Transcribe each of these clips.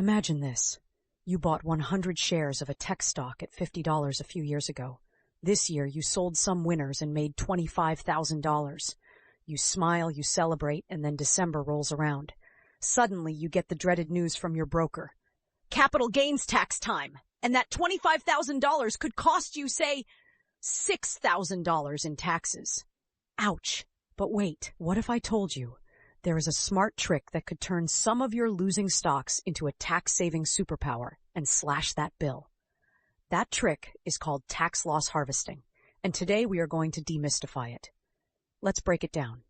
Imagine this. You bought 100 shares of a tech stock at $50 a few years ago. This year, you sold some winners and made $25,000. You smile, you celebrate, and then December rolls around. Suddenly, you get the dreaded news from your broker. Capital gains tax time! And that $25,000 could cost you, say, $6,000 in taxes. Ouch. But wait, what if I told you there is a smart trick that could turn some of your losing stocks into a tax-saving superpower and slash that bill? That trick is called tax loss harvesting, and today we are going to demystify it. Let's break it down.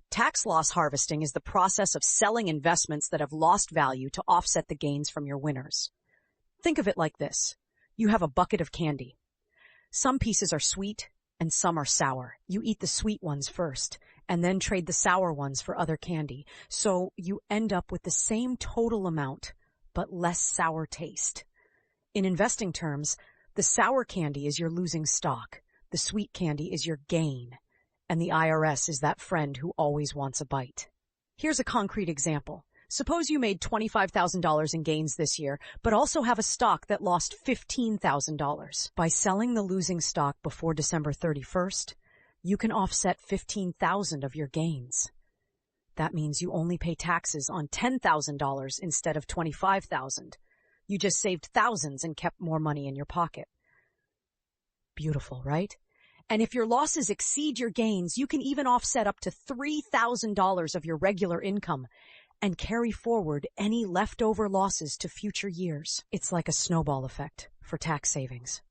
Tax loss harvesting is the process of selling investments that have lost value to offset the gains from your winners. Think of it like this. You have a bucket of candy. Some pieces are sweet and some are sour. You eat the sweet ones first and then trade the sour ones for other candy. So you end up with the same total amount, but less sour taste. In investing terms, the sour candy is your losing stock. The sweet candy is your gain. And the IRS is that friend who always wants a bite. Here's a concrete example. Suppose you made $25,000 in gains this year, but also have a stock that lost $15,000. By selling the losing stock before December 31st, you can offset $15,000 of your gains. That means you only pay taxes on $10,000 instead of $25,000. You just saved thousands and kept more money in your pocket. Beautiful, right? And if your losses exceed your gains, you can even offset up to $3,000 of your regular income and carry forward any leftover losses to future years. It's like a snowball effect for tax savings.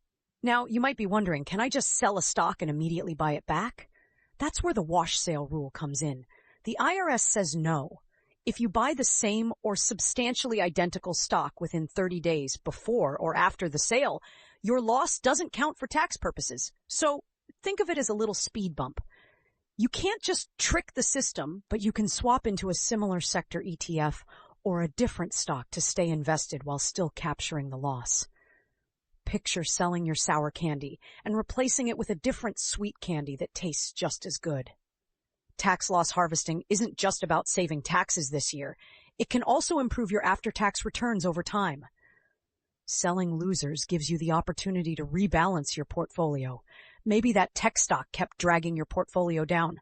Now, you might be wondering, can I just sell a stock and immediately buy it back? That's where the wash sale rule comes in. The IRS says no. If you buy the same or substantially identical stock within 30 days before or after the sale, your loss doesn't count for tax purposes. So think of it as a little speed bump. You can't just trick the system, but you can swap into a similar sector ETF or a different stock to stay invested while still capturing the loss. Picture selling your sour candy and replacing it with a different sweet candy that tastes just as good. Tax loss harvesting isn't just about saving taxes this year. It can also improve your after-tax returns over time. Selling losers gives you the opportunity to rebalance your portfolio. Maybe that tech stock kept dragging your portfolio down.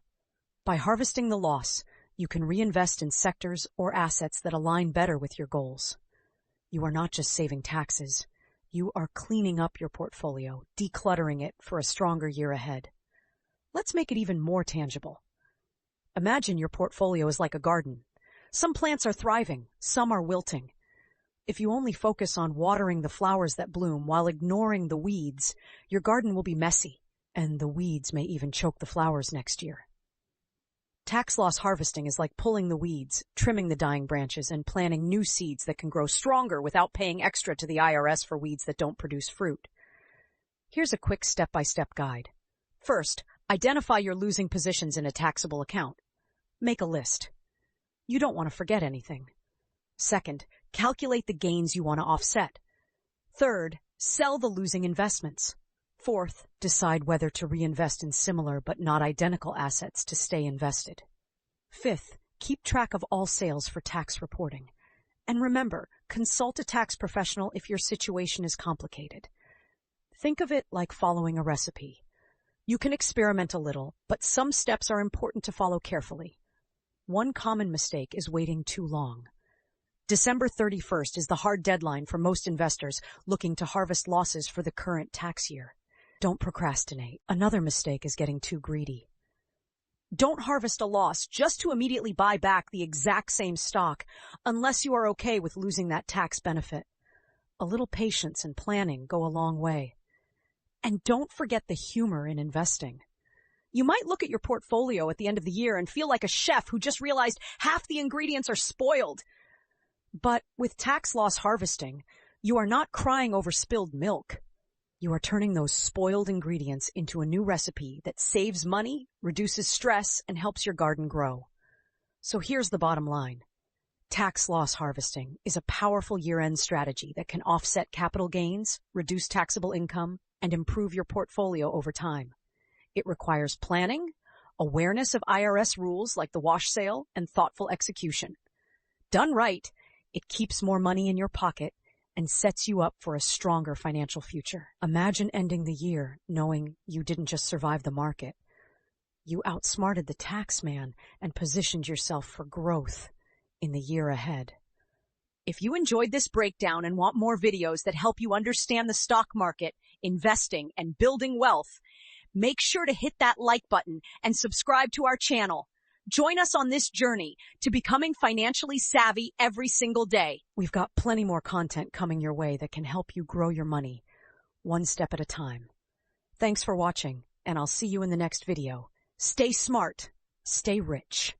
By harvesting the loss, you can reinvest in sectors or assets that align better with your goals. You are not just saving taxes. You are cleaning up your portfolio, decluttering it for a stronger year ahead. Let's make it even more tangible. Imagine your portfolio is like a garden. Some plants are thriving, some are wilting. If you only focus on watering the flowers that bloom while ignoring the weeds, your garden will be messy, and the weeds may even choke the flowers next year. Tax loss harvesting is like pulling the weeds, trimming the dying branches, and planting new seeds that can grow stronger without paying extra to the IRS for weeds that don't produce fruit. Here's a quick step-by-step guide. First, identify your losing positions in a taxable account. Make a list. You don't want to forget anything. Second, calculate the gains you want to offset. Third, sell the losing investments. Fourth, decide whether to reinvest in similar but not identical assets to stay invested. Fifth, keep track of all sales for tax reporting. And remember, consult a tax professional if your situation is complicated. Think of it like following a recipe. You can experiment a little, but some steps are important to follow carefully. One common mistake is waiting too long. December 31st is the hard deadline for most investors looking to harvest losses for the current tax year. Don't procrastinate. Another mistake is getting too greedy. Don't harvest a loss just to immediately buy back the exact same stock unless you are okay with losing that tax benefit. A little patience and planning go a long way. And don't forget the humor in investing. You might look at your portfolio at the end of the year and feel like a chef who just realized half the ingredients are spoiled. But with tax loss harvesting, you are not crying over spilled milk. You are turning those spoiled ingredients into a new recipe that saves money, reduces stress, and helps your garden grow. So here's the bottom line. Tax loss harvesting is a powerful year-end strategy that can offset capital gains, reduce taxable income, and improve your portfolio over time. It requires planning, awareness of IRS rules like the wash sale, and thoughtful execution. Done right, It keeps more money in your pocket and sets you up for a stronger financial future. Imagine ending the year knowing you didn't just survive the market. You outsmarted the tax man and positioned yourself for growth in the year ahead. If you enjoyed this breakdown and want more videos that help you understand the stock market, investing, and building wealth, make sure to hit that like button and subscribe to our channel. Join us on this journey to becoming financially savvy every single day. We've got plenty more content coming your way that can help you grow your money, one step at a time. Thanks for watching, and I'll see you in the next video. Stay smart, stay rich.